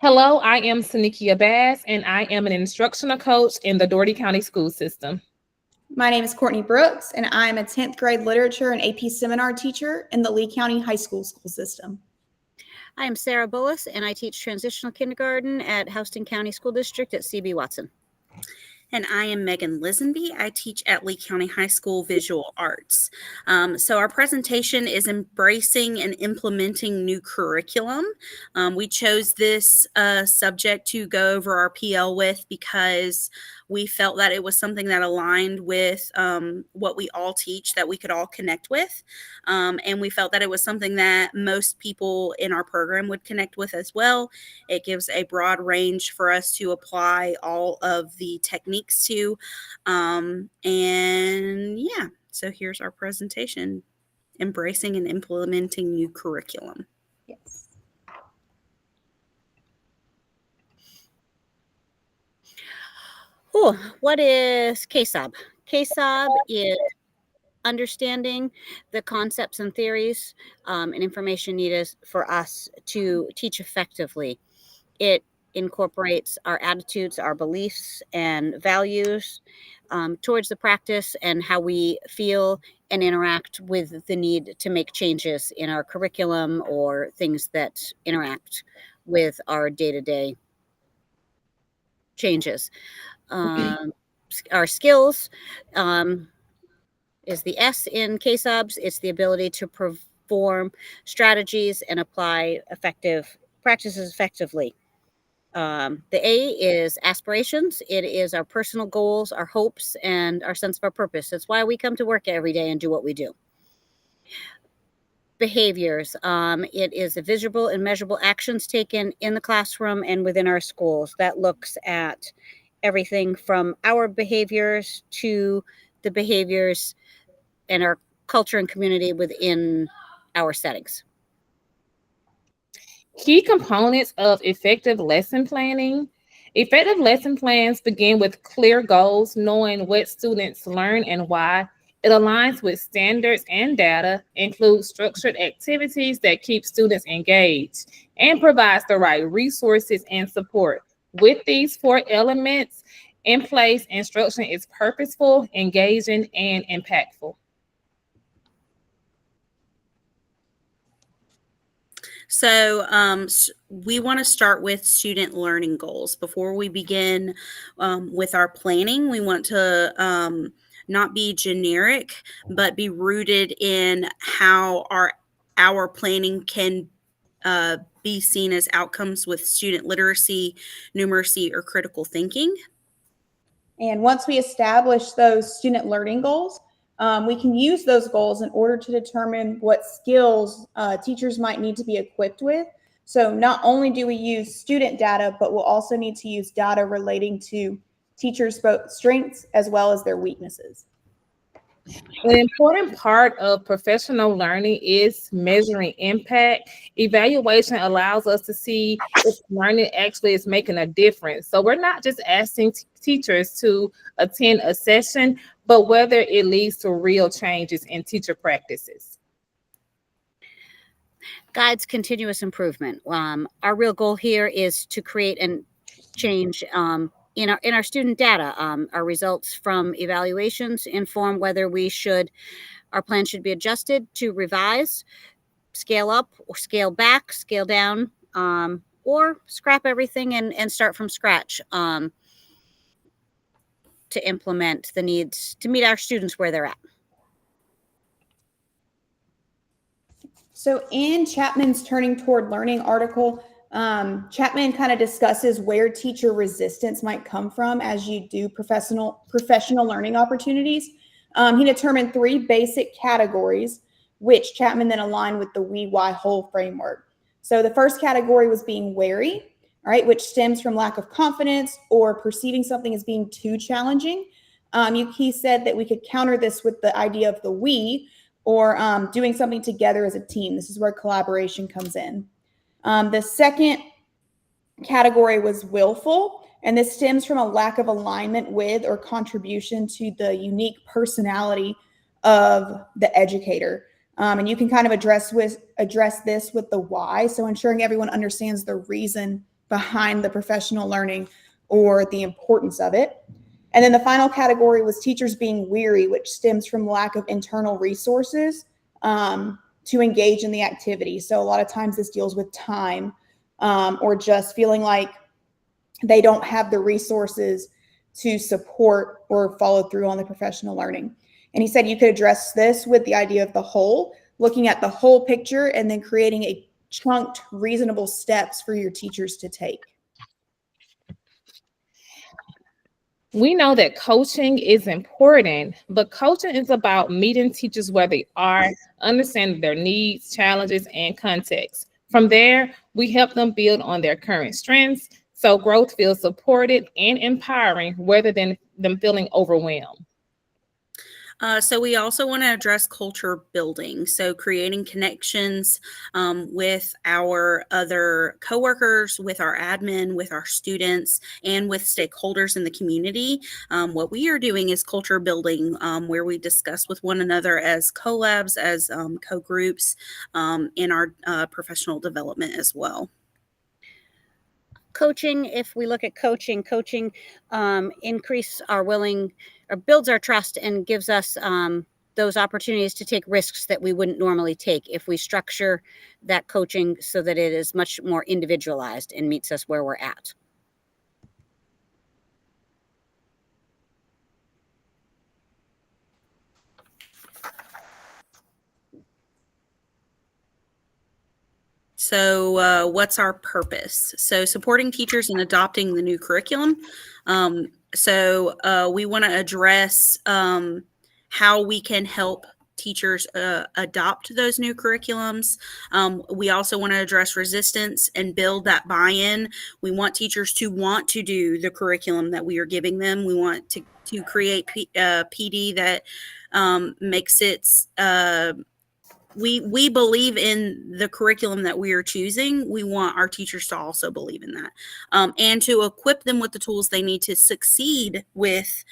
Hello, I am Sanikia Bass, and I am an instructional coach in the Dougherty County School System. My name is Courtney Brooks, and I'm a 10th grade literature and AP seminar teacher in the Lee County High School system. I am Sarah Bullis, and I teach transitional kindergarten at Houston County School District at CB Watson. And I am Megan Lisenby. I teach at Lee County High School Visual Arts. So our presentation is embracing and implementing new curriculum. We chose this subject to go over our PL with because we felt that it was something that aligned with what we all teach, that we could all connect with. And we felt that it was something that most people in our program would connect with as well. It gives a broad range for us to apply all of the techniques to. So here's our presentation, embracing and implementing new curriculum. Yes. What is KSOB? KSOB is understanding the concepts and theories and information needed for us to teach effectively. It incorporates our attitudes, our beliefs, and values towards the practice and how we feel and interact with the need to make changes in our curriculum or things that interact with our day-to-day changes. Our skills is the S in KSOBs. It's the ability to perform strategies and apply effective practices effectively. The A is aspirations. It is our personal goals, our hopes, and our sense of our purpose. It's why we come to work every day and do what we do. Behaviors. It is the visible and measurable actions taken in the classroom and within our schools. That looks at everything from our behaviors to the behaviors and our culture and community within our settings. Key components of effective lesson planning. Effective lesson plans begin with clear goals, knowing what students learn and why. It aligns with standards and data, includes structured activities that keep students engaged, and provides the right resources and support. With these four elements in place, instruction is purposeful, engaging, and impactful. So we want to start with student learning goals. Before we begin with our planning, we want to not be generic, but be rooted in how our planning can be seen as outcomes with student literacy, numeracy, or critical thinking. And once we establish those student learning goals, we can use those goals in order to determine what skills teachers might need to be equipped with. So not only do we use student data, but we'll also need to use data relating to teachers' both strengths as well as their weaknesses. An important part of professional learning is measuring impact. Evaluation allows us to see if learning actually is making a difference. So we're not just asking teachers to attend a session, but whether it leads to real changes in teacher practices. Guides continuous improvement. Our real goal here is to create and change in our student data. Our results from evaluations inform whether our plan should be adjusted to revise, scale up or scale back, scale down, or scrap everything and start from scratch to implement the needs to meet our students where they're at. So in Chapman's Turning Toward Learning article, Chapman kind of discusses where teacher resistance might come from as you do professional learning opportunities. He determined 3 basic categories, which Chapman then aligned with the we, why, whole framework. So the first category was being wary, all right, which stems from lack of confidence or perceiving something as being too challenging. He said that we could counter this with the idea of the we, or doing something together as a team. This is where collaboration comes in. The second category was willful, and this stems from a lack of alignment with or contribution to the unique personality of the educator. And you can kind of address this with the why. So ensuring everyone understands the reason behind the professional learning or the importance of it. And then the final category was teachers being weary, which stems from lack of internal resources to engage in the activity. So a lot of times this deals with time or just feeling like they don't have the resources to support or follow through on the professional learning. And he said you could address this with the idea of the whole, looking at the whole picture and then creating a chunked, reasonable steps for your teachers to take. We know that coaching is important, but coaching is about meeting teachers where they are, understanding their needs, challenges, and context. From there, we help them build on their current strengths so growth feels supported and empowering rather than them feeling overwhelmed. So we also want to address culture building. So creating connections with our other coworkers, with our admin, with our students, and with stakeholders in the community. What we are doing is culture building, where we discuss with one another as collabs, as co-groups in our professional development as well. Coaching, if we look at coaching increase our willing or builds our trust and gives us those opportunities to take risks that we wouldn't normally take if we structure that coaching so that it is much more individualized and meets us where we're at. So, what's our purpose? So, supporting teachers in adopting the new curriculum. We want to address how we can help teachers adopt those new curriculums. We also want to address resistance and build that buy-in. We want teachers to want to do the curriculum that we are giving them. We want to create PD that makes it we believe in the curriculum that we are choosing. We want our teachers to also believe in that and to equip them with the tools they need to succeed with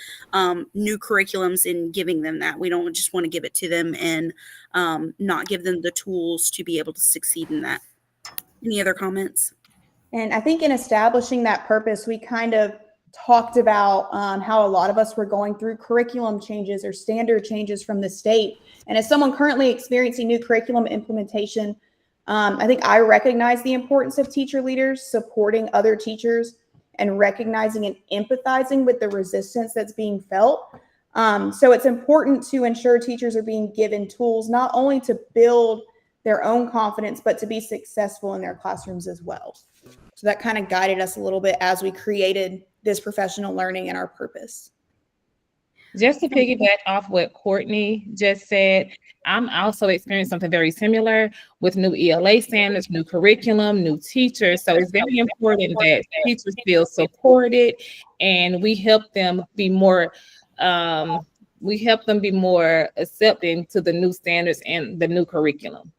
new curriculums in giving them that. We don't just want to give it to them and not give them the tools to be able to succeed in that. Any other comments? And I think in establishing that purpose, we kind of talked about how a lot of us were going through curriculum changes or standard changes from the state. And as someone currently experiencing new curriculum implementation, I think I recognize the importance of teacher leaders supporting other teachers and recognizing and empathizing with the resistance that's being felt. So it's important to ensure teachers are being given tools not only to build their own confidence, but to be successful in their classrooms as well. So that kind of guided us a little bit as we created this professional learning and our purpose. Just to piggyback off what Courtney just said, I'm also experiencing something very similar with new ELA standards, new curriculum, new teachers. So it's very important that teachers feel supported and we help them be more accepting to the new standards and the new curriculum.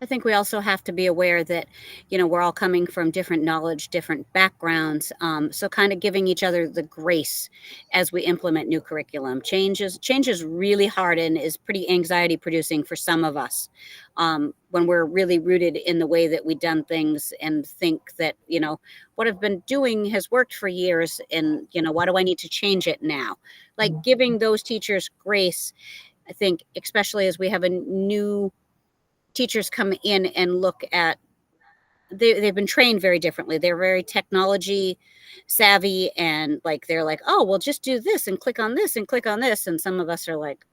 I think we also have to be aware that, we're all coming from different knowledge, different backgrounds. So kind of giving each other the grace as we implement new curriculum. Change is really hard and is pretty anxiety producing for some of us when we're really rooted in the way that we've done things and think that, what I've been doing has worked for years and, why do I need to change it now? Like giving those teachers grace, I think, especially as we have a new teachers come in and look at they've been trained very differently. They're very technology savvy and they're like, oh, well, just do this and click on this and click on this. And some of us are like,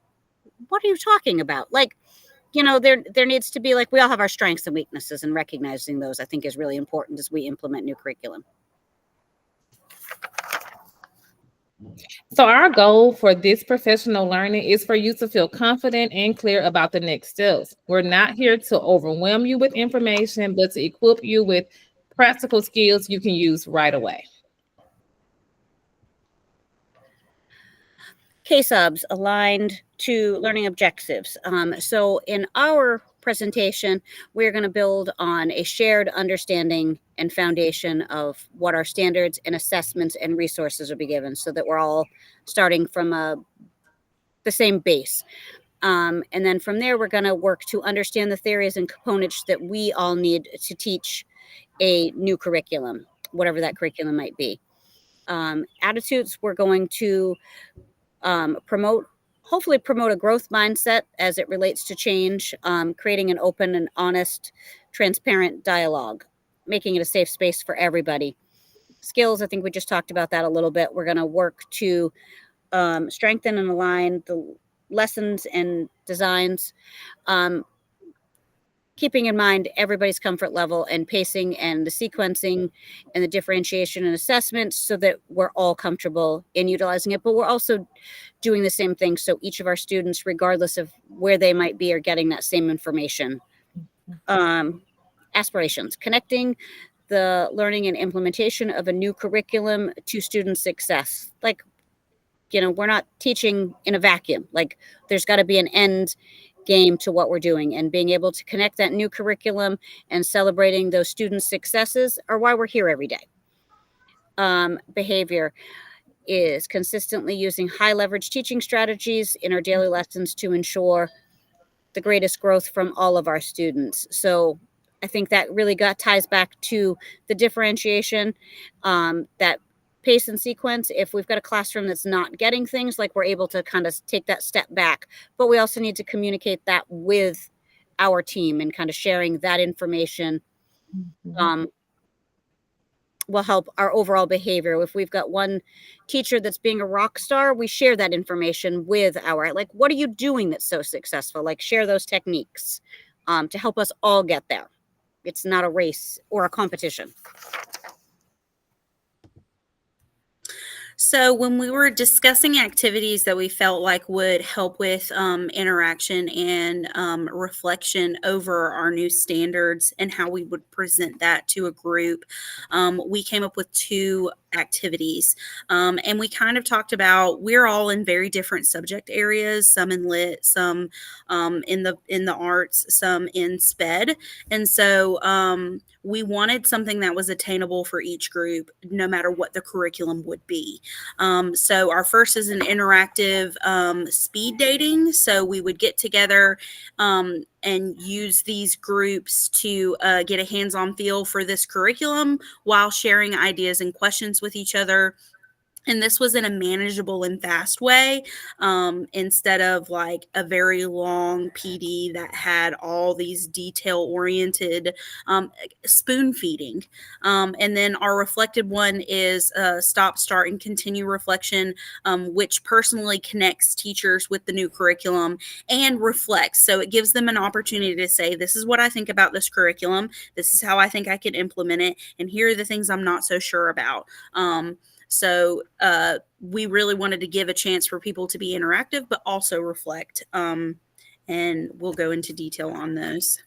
what are you talking about? There needs to be we all have our strengths and weaknesses, and recognizing those I think is really important as we implement new curriculum. So our goal for this professional learning is for you to feel confident and clear about the next steps. We're not here to overwhelm you with information, but to equip you with practical skills you can use right away. K-subs aligned to learning objectives. So in our presentation, we're going to build on a shared understanding and foundation of what our standards and assessments and resources will be given so that we're all starting from the same base. And then from there, we're going to work to understand the theories and components that we all need to teach a new curriculum, whatever that curriculum might be. Attitudes, we're going to hopefully promote a growth mindset as it relates to change, creating an open and honest, transparent dialogue, making it a safe space for everybody. Skills, I think we just talked about that a little bit. We're going to work to strengthen and align the lessons and designs, keeping in mind everybody's comfort level and pacing and the sequencing and the differentiation and assessment so that we're all comfortable in utilizing it. But we're also doing the same thing so each of our students, regardless of where they might be, are getting that same information. Aspirations, connecting the learning and implementation of a new curriculum to student success. Like, we're not teaching in a vacuum. Like, there's got to be an end game to what we're doing, and being able to connect that new curriculum and celebrating those students' successes are why we're here every day. Behavior is consistently using high leverage teaching strategies in our daily lessons to ensure the greatest growth from all of our students. So I think that really ties back to the differentiation, that pace and sequence. If we've got a classroom that's not getting things, like, we're able to kind of take that step back, but we also need to communicate that with our team, and kind of sharing that information will help our overall behavior. If we've got one teacher that's being a rock star, we share that information with like, what are you doing that's so successful? Like, share those techniques to help us all get there. It's not a race or a competition. So when we were discussing activities that we felt like would help with interaction and reflection over our new standards and how we would present that to a group, we came up with 2 activities. And we kind of talked about, we're all in very different subject areas, some in lit, some in the arts, some in sped. And so we wanted something that was attainable for each group, no matter what the curriculum would be. So our first is an interactive speed dating. So we would get together and use these groups to get a hands-on feel for this curriculum while sharing ideas and questions with each other. And this was in a manageable and fast way, instead of like a very long PD that had all these detail-oriented spoon feeding. And then our reflected one is stop, start, and continue reflection, which personally connects teachers with the new curriculum and reflects. So it gives them an opportunity to say, this is what I think about this curriculum. This is how I think I can implement it. And here are the things I'm not so sure about. So we really wanted to give a chance for people to be interactive, but also reflect. And we'll go into detail on those.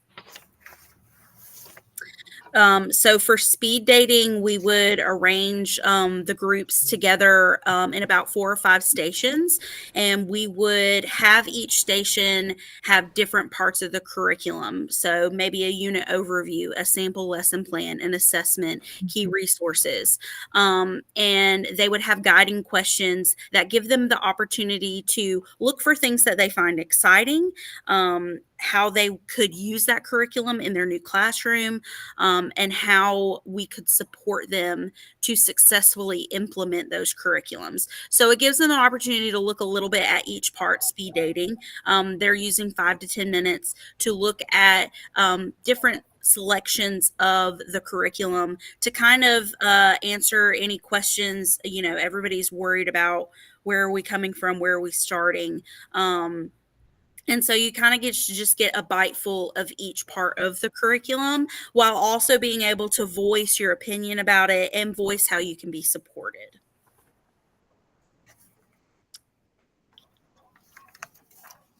So for speed dating, we would arrange the groups together in about 4 or 5 stations, and we would have each station have different parts of the curriculum. So maybe a unit overview, a sample lesson plan, an assessment, key resources. And they would have guiding questions that give them the opportunity to look for things that they find exciting, how they could use that curriculum in their new classroom, and how we could support them to successfully implement those curriculums. So it gives them an opportunity to look a little bit at each part. Speed dating, they're using 5 to 10 minutes to look at different selections of the curriculum to kind of answer any questions. Everybody's worried about, where are we coming from, where are we starting, and so you kind of get a bite full of each part of the curriculum, while also being able to voice your opinion about it and voice how you can be supported.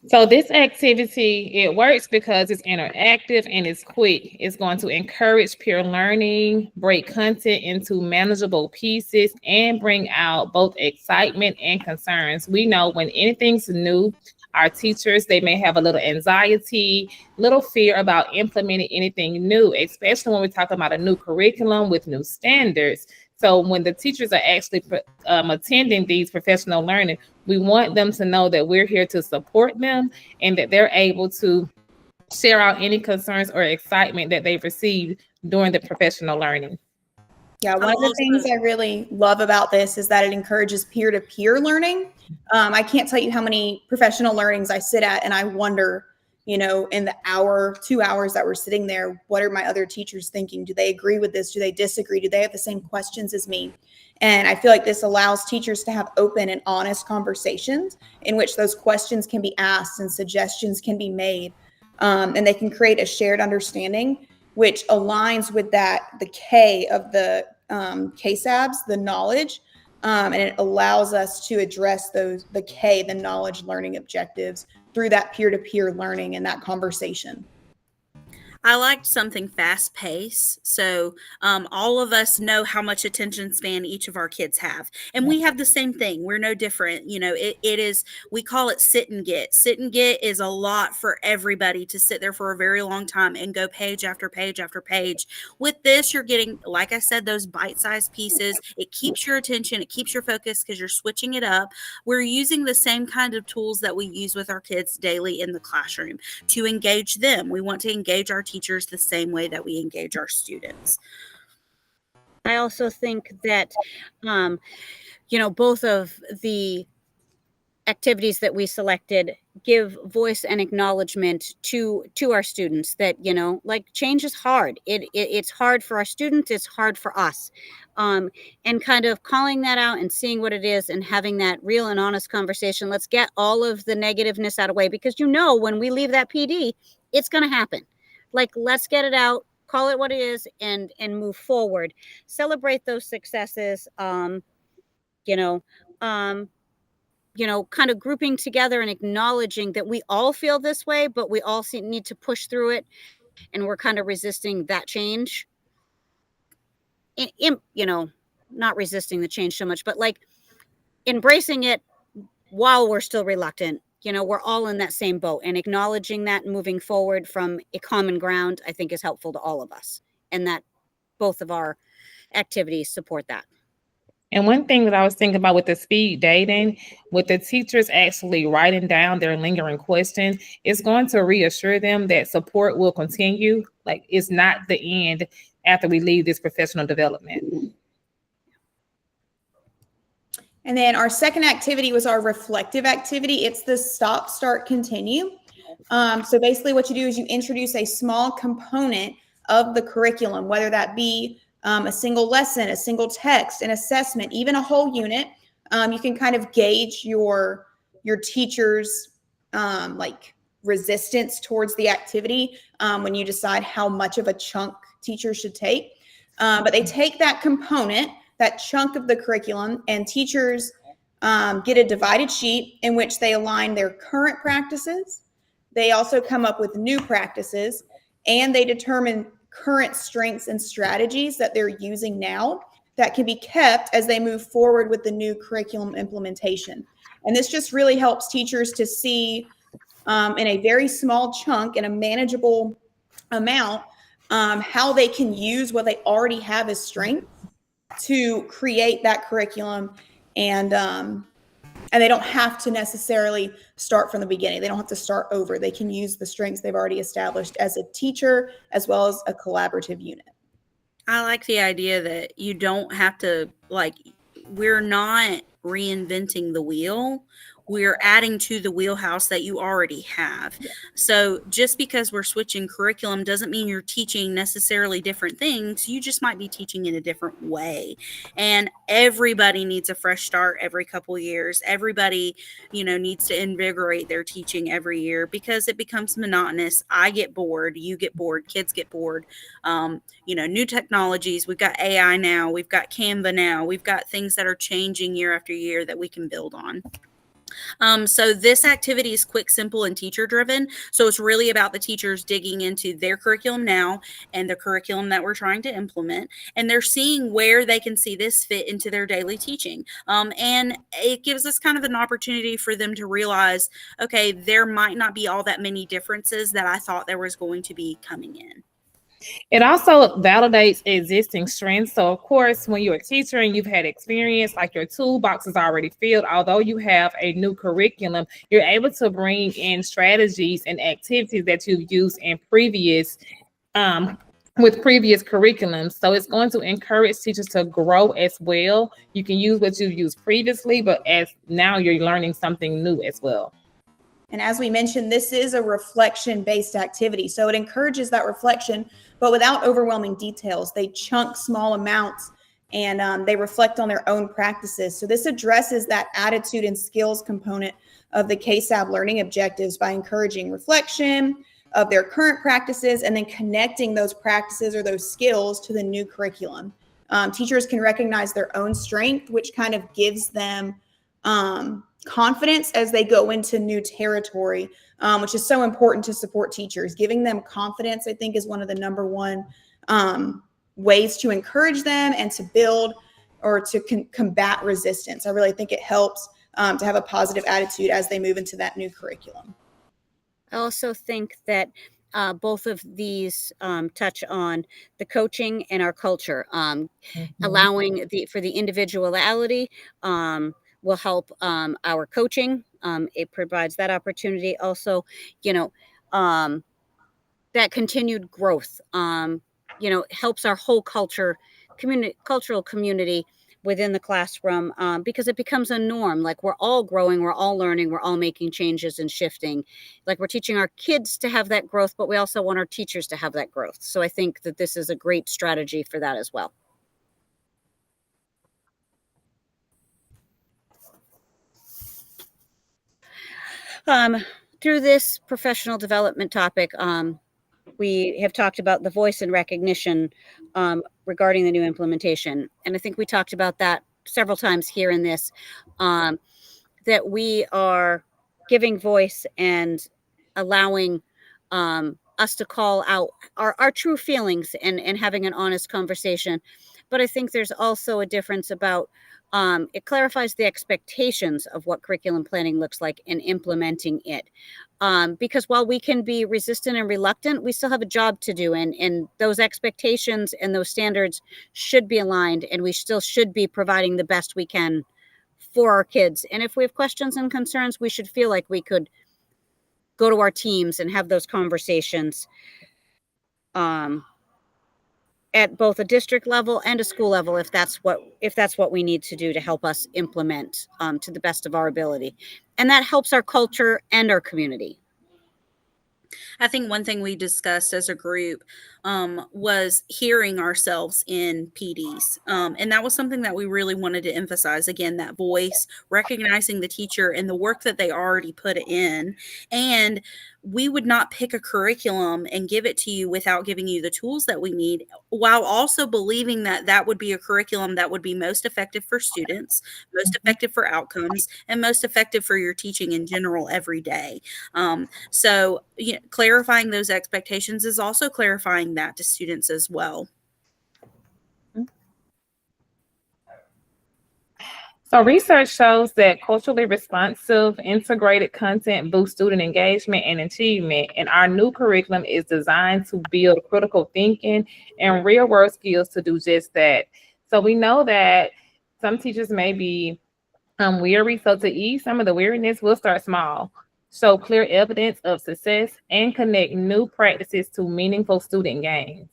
So this activity, it works because it's interactive and it's quick. It's going to encourage peer learning, break content into manageable pieces, and bring out both excitement and concerns. We know when anything's new, our teachers, they may have a little anxiety, little fear about implementing anything new, especially when we're talking about a new curriculum with new standards. So when the teachers are actually attending these professional learning, we want them to know that we're here to support them and that they're able to share out any concerns or excitement that they've received during the professional learning. Yeah, one I'll of the things also I really love about this is that it encourages peer-to-peer learning. I can't tell you how many professional learnings I sit at and I wonder, in the hour, 2 hours that we're sitting there, what are my other teachers thinking? Do they agree with this? Do they disagree? Do they have the same questions as me? And I feel like this allows teachers to have open and honest conversations in which those questions can be asked and suggestions can be made. And they can create a shared understanding, which aligns with the K of the KSABs, the knowledge, and it allows us to address the K, the knowledge learning objectives through that peer-to-peer learning and that conversation. I liked something fast pace. So all of us know how much attention span each of our kids have. And we have the same thing. We're no different. It is, we call it sit and get. Sit and get is a lot for everybody to sit there for a very long time and go page after page after page. With this, you're getting, like I said, those bite-sized pieces. It keeps your attention. It keeps your focus because you're switching it up. We're using the same kind of tools that we use with our kids daily in the classroom to engage them. We want to engage our teachers the same way that we engage our students. I also think that, both of the activities that we selected give voice and acknowledgement to our students that like change is hard. It's hard for our students, it's hard for us, and kind of calling that out and seeing what it is and having that real and honest conversation. Let's get all of the negativeness out of the way, because when we leave that PD, it's going to happen. Like, let's get it out, call it what it is, and move forward. Celebrate those successes. You know um kind of grouping together and acknowledging that we all feel this way, but we all need to push through it, and we're kind of resisting that change. Not resisting the change so much, but like embracing it while we're still reluctant. We're all in that same boat, and acknowledging that and moving forward from a common ground, I think, is helpful to all of us, and that both of our activities support that. And one thing that I was thinking about with the speed dating, with the teachers actually writing down their lingering questions, it's going to reassure them that support will continue. Like, it's not the end after we leave this professional development. And then our second activity was our reflective activity. It's the stop, start, continue. So basically what you do is you introduce a small component of the curriculum, whether that be a single lesson, a single text, an assessment, even a whole unit. You can kind of gauge your teacher's like resistance towards the activity when you decide how much of a chunk teachers should take. But they take that component, that chunk of the curriculum, and teachers get a divided sheet in which they align their current practices. They also come up with new practices, and they determine current strengths and strategies that they're using now that can be kept as they move forward with the new curriculum implementation. And this just really helps teachers to see in a very small chunk, in a manageable amount, how they can use what they already have as strengths to create that curriculum. And they don't have to necessarily start from the beginning. They don't have to start over. They can use the strengths they've already established as a teacher as well as a collaborative unit. I like the idea that you don't have to, we're not reinventing the wheel. We're adding to the wheelhouse that you already have. So just because we're switching curriculum doesn't mean you're teaching necessarily different things. You just might be teaching in a different way. And everybody needs a fresh start every couple years. Everybody, needs to invigorate their teaching every year, because it becomes monotonous. I get bored. You get bored. Kids get bored. New technologies. We've got AI now. We've got Canva now. We've got things that are changing year after year that we can build on. So this activity is quick, simple, and teacher driven. So it's really about the teachers digging into their curriculum now and the curriculum that we're trying to implement. And they're seeing where they can see this fit into their daily teaching. And it gives us kind of an opportunity for them to realize, okay, there might not be all that many differences that I thought there was going to be coming in. It also validates existing strengths. So, of course, when you're a teacher and you've had experience, like your toolbox is already filled, although you have a new curriculum, you're able to bring in strategies and activities that you've used in previous um, with previous curriculums. So it's going to encourage teachers to grow as well. You can use what you've used previously, but as now you're learning something new as well. And as we mentioned, this is a reflection-based activity. So it encourages that reflection, but without overwhelming details. They chunk small amounts and they reflect on their own practices. So this addresses that attitude and skills component of the KSAB learning objectives by encouraging reflection of their current practices and then connecting those practices or those skills to the new curriculum. Teachers can recognize their own strength, which kind of gives them confidence as they go into new territory, which is so important to support teachers. Giving them confidence, I think, is one of the number one ways to encourage them and to build or to combat resistance. I really think it helps to have a positive attitude as they move into that new curriculum. I also think that both of these touch on the coaching and our culture. Allowing for the individuality will help our coaching. It provides that opportunity. Also, you know, that continued growth, helps our whole cultural community within the classroom, because it becomes a norm. Like, we're all growing, we're all learning, we're all making changes and shifting. Like, we're teaching our kids to have that growth, but we also want our teachers to have that growth. So I think that this is a great strategy for that as well. Through this professional development topic, we have talked about the voice and recognition regarding the new implementation. And I think we talked about that several times here in this, that we are giving voice and allowing us to call out our true feelings and having an honest conversation. But I think there's also a difference about it clarifies the expectations of what curriculum planning looks like and implementing it. Because while we can be resistant and reluctant, we still have a job to do. And those expectations and those standards should be aligned, and we still should be providing the best we can for our kids. And if we have questions and concerns, we should feel like we could go to our teams and have those conversations at both a district level and a school level, if that's what we need to do to help us implement to the best of our ability. And that helps our culture and our community. I think one thing we discussed as a group was hearing ourselves in PDs. And that was something that we really wanted to emphasize. Again, that voice, recognizing the teacher and the work that they already put in. And we would not pick a curriculum and give it to you without giving you the tools that we need, while also believing that that would be a curriculum that would be most effective for students, most effective for outcomes, and most effective for your teaching in general every day. So, clarifying those expectations is also clarifying that to students as well. So research shows that culturally responsive, integrated content boosts student engagement and achievement, and our new curriculum is designed to build critical thinking and real-world skills to do just that. So we know that some teachers may be weary, so to ease some of the weariness, we'll start small. Show clear evidence of success and connect new practices to meaningful student gains.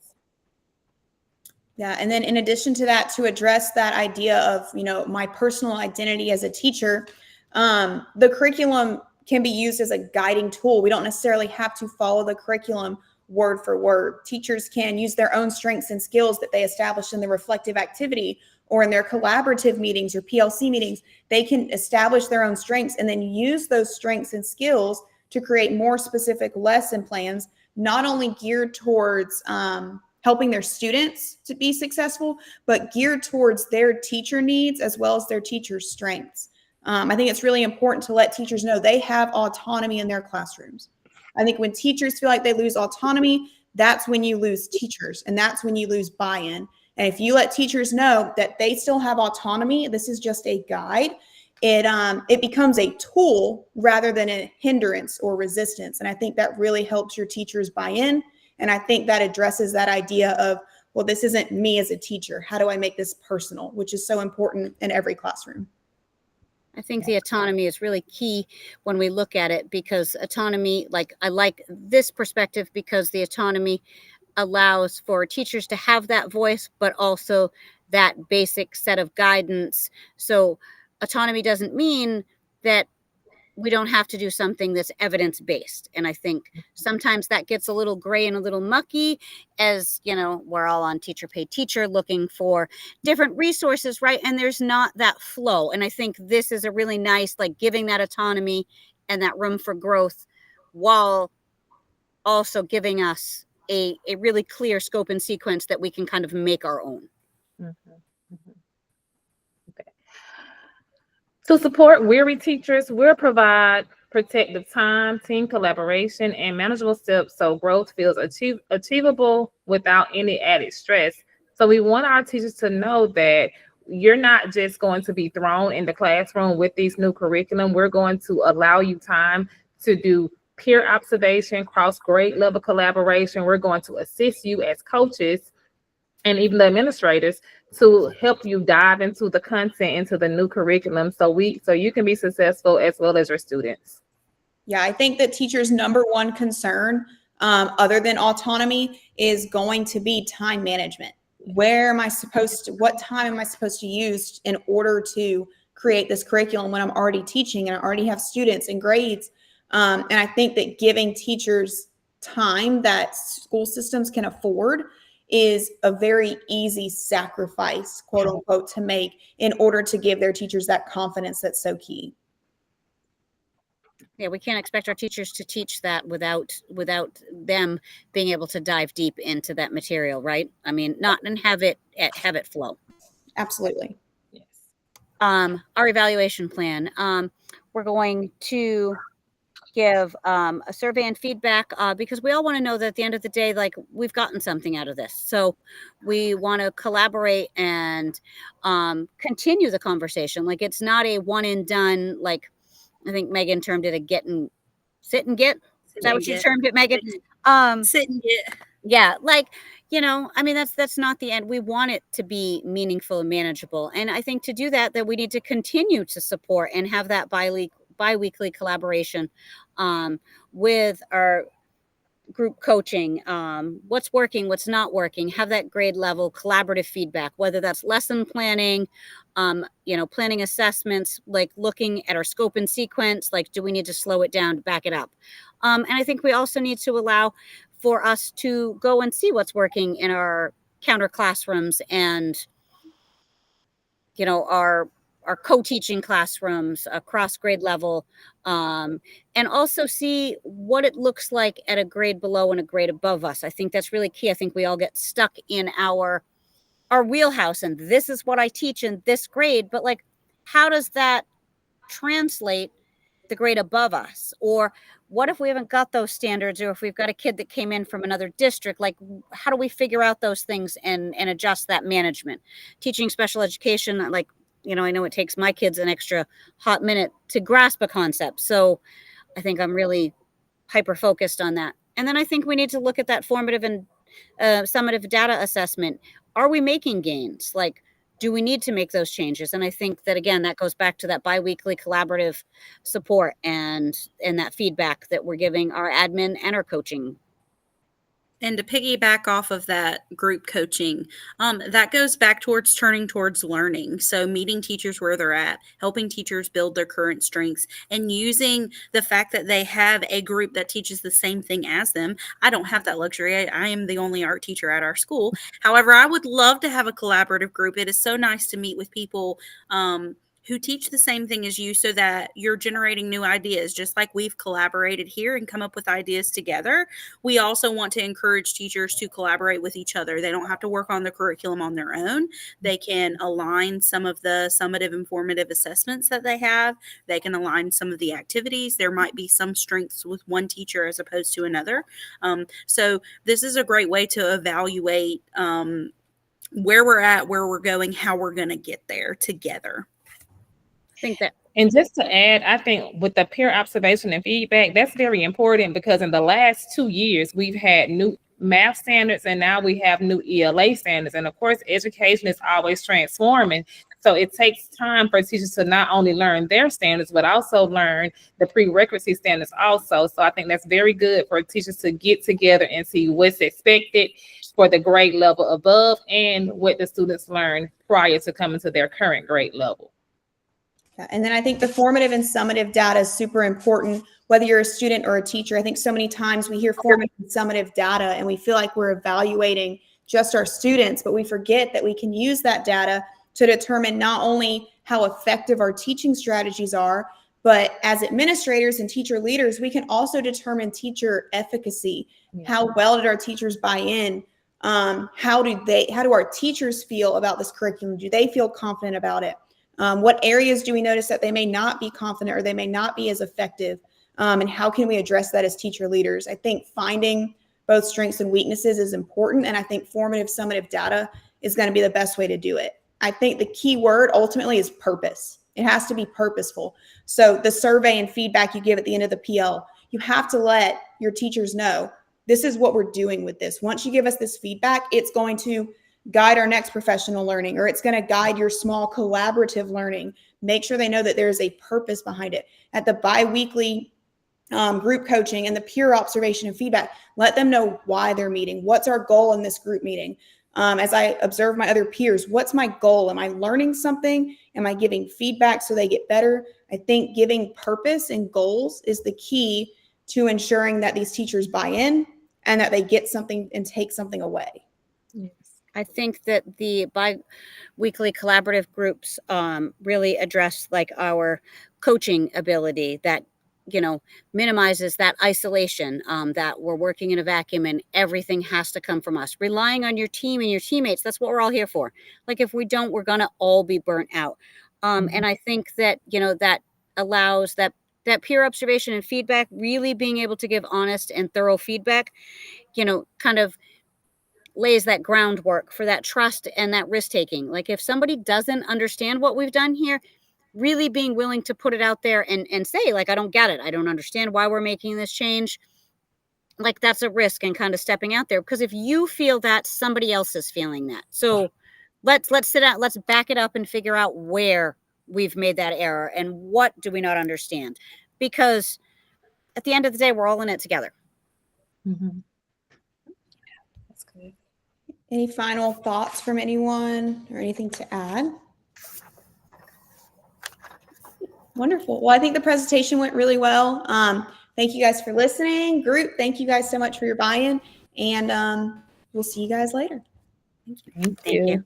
Yeah, and then in addition to that, to address that idea of, my personal identity as a teacher, the curriculum can be used as a guiding tool. We don't necessarily have to follow the curriculum word for word. Teachers can use their own strengths and skills that they establish in the reflective activity or in their collaborative meetings or PLC meetings. They can establish their own strengths and then use those strengths and skills to create more specific lesson plans, not only geared towards helping their students to be successful, but geared towards their teacher needs as well as their teachers' strengths. I think it's really important to let teachers know they have autonomy in their classrooms. I think when teachers feel like they lose autonomy, that's when you lose teachers, and that's when you lose buy-in. And if you let teachers know that they still have autonomy, this is just a guide, it becomes a tool rather than a hindrance or resistance. And I think that really helps your teachers buy in And I think that addresses that idea of, well, this isn't me as a teacher. How do I make this personal? Which is so important in every classroom. I think the autonomy is really key when we look at it, because autonomy, like I like this perspective because the autonomy allows for teachers to have that voice, but also that basic set of guidance. So autonomy doesn't mean that we don't have to do something that's evidence-based. And I think sometimes that gets a little gray and a little mucky, as you know, we're all on teacher paid teacher looking for different resources, right? And there's not that flow. And I think this is a really nice, like, giving that autonomy and that room for growth, while also giving us a really clear scope and sequence that we can kind of make our own. Okay. To support weary teachers, we'll provide protective time, team collaboration, and manageable steps so growth feels achievable without any added stress. So we want our teachers to know that you're not just going to be thrown in the classroom with these new curriculum. We're going to allow you time to do peer observation, cross grade level collaboration. We're going to assist you as coaches and even the administrators to help you dive into the content, into the new curriculum, so you can be successful as well as your students. Yeah, I think that teachers' number one concern, other than autonomy, is going to be time management. Where am I supposed to, what time am I supposed to use in order to create this curriculum when I'm already teaching and I already have students and grades? And I think that giving teachers time that school systems can afford is a very easy sacrifice, quote unquote, to make in order to give their teachers that confidence that's so key. Yeah, we can't expect our teachers to teach that without them being able to dive deep into that material, right? I mean, not and have it flow. Absolutely. Yes. Our evaluation plan. We're going to give a survey and feedback, because we all want to know that at the end of the day, like, we've gotten something out of this. So we want to collaborate and continue the conversation. Like, it's not a one and done. Like, I think Megan termed it a sit and get. Is that what you termed it, Megan? Sit and get. Yeah, like, you know, I mean, that's not the end. We want it to be meaningful and manageable. And I think to do that we need to continue to support and have that bi-weekly collaboration with our group coaching, what's working, what's not working, have that grade level collaborative feedback, whether that's lesson planning, planning assessments, like looking at our scope and sequence, like, do we need to slow it down to back it up? And I think we also need to allow for us to go and see what's working in our counter classrooms and, you know, our co-teaching classrooms across grade level, and also see what it looks like at a grade below and a grade above us. I think that's really key. I think we all get stuck in our wheelhouse, and this is what I teach in this grade, but like, how does that translate the grade above us? Or what if we haven't got those standards, or if we've got a kid that came in from another district? Like, how do we figure out those things and adjust that management? Teaching special education, like, you know, I know it takes my kids an extra hot minute to grasp a concept. So I think I'm really hyper focused on that. And then I think we need to look at that formative and summative data assessment. Are we making gains? Like, do we need to make those changes? And I think that, again, that goes back to that biweekly collaborative support and that feedback that we're giving our admin and our coaching. And to piggyback off of that group coaching, that goes back towards turning towards learning. So meeting teachers where they're at, helping teachers build their current strengths, and using the fact that they have a group that teaches the same thing as them. I don't have that luxury. I am the only art teacher at our school. However, I would love to have a collaborative group. It is so nice to meet with people who teach the same thing as you, so that you're generating new ideas. Just like we've collaborated here and come up with ideas together, we also want to encourage teachers to collaborate with each other. They don't have to work on the curriculum on their own. They can align some of the summative and formative assessments that they have. They can align some of the activities. There might be some strengths with one teacher as opposed to another. So this is a great way to evaluate where we're at, where we're going, how we're going to get there together. Think that. And just to add, I think with the peer observation and feedback, that's very important, because in the last 2 years, we've had math standards, and now we have new ELA standards. And of course, education is always transforming. So it takes time for teachers to not only learn their standards, but also learn the prerequisite standards also. So I think that's very good for teachers to get together and see what's expected for the grade level above and what the students learn prior to coming to their current grade level. Yeah, and then I think the formative and summative data is super important, whether you're a student or a teacher. I think so many times we hear formative and summative data and we feel like we're evaluating just our students, but we forget that we can use that data to determine not only how effective our teaching strategies are, but as administrators and teacher leaders, we can also determine teacher efficacy. How well did our teachers buy in? How do our teachers feel about this curriculum? Do they feel confident about it? What areas do we notice that they may not be confident or they may not be as effective? And how can we address that as teacher leaders? I think finding both strengths and weaknesses is important. And I think formative, summative data is going to be the best way to do it. I think the key word ultimately is purpose. It has to be purposeful. So the survey and feedback you give at the end of the PL, you have to let your teachers know, this is what we're doing with this. Once you give us this feedback, it's going to guide our next professional learning, or it's going to guide your small collaborative learning. Make sure they know that there is a purpose behind it. At the bi-weekly group coaching and the peer observation and feedback, let them know why they're meeting. What's our goal in this group meeting? As I observe my other peers, what's my goal? Am I learning something? Am I giving feedback so they get better? I think giving purpose and goals is the key to ensuring that these teachers buy in and that they get something and take something away. Yes. I think that the bi-weekly collaborative groups really address like our coaching ability that, you know, minimizes that isolation, that we're working in a vacuum and everything has to come from us. Relying on your team and your teammates, that's what we're all here for. Like if we don't, we're going to all be burnt out. And I think that, you know, that allows that peer observation and feedback, really being able to give honest and thorough feedback, you know, kind of lays that groundwork for that trust and that risk taking. Like if somebody doesn't understand what we've done here, really being willing to put it out there and say, like, I don't get it. I don't understand why we're making this change. Like that's a risk, and kind of stepping out there, because if you feel that, somebody else is feeling that. So let's sit out, let's back it up and figure out where we've made that error and what do we not understand, because at the end of the day, we're all in it together. That's good. Any final thoughts from anyone or anything to add? Wonderful. Well, I think the presentation went really well. Thank you guys for listening. Group, thank you guys so much for your buy-in, and we'll see you guys later. Thank Thank you.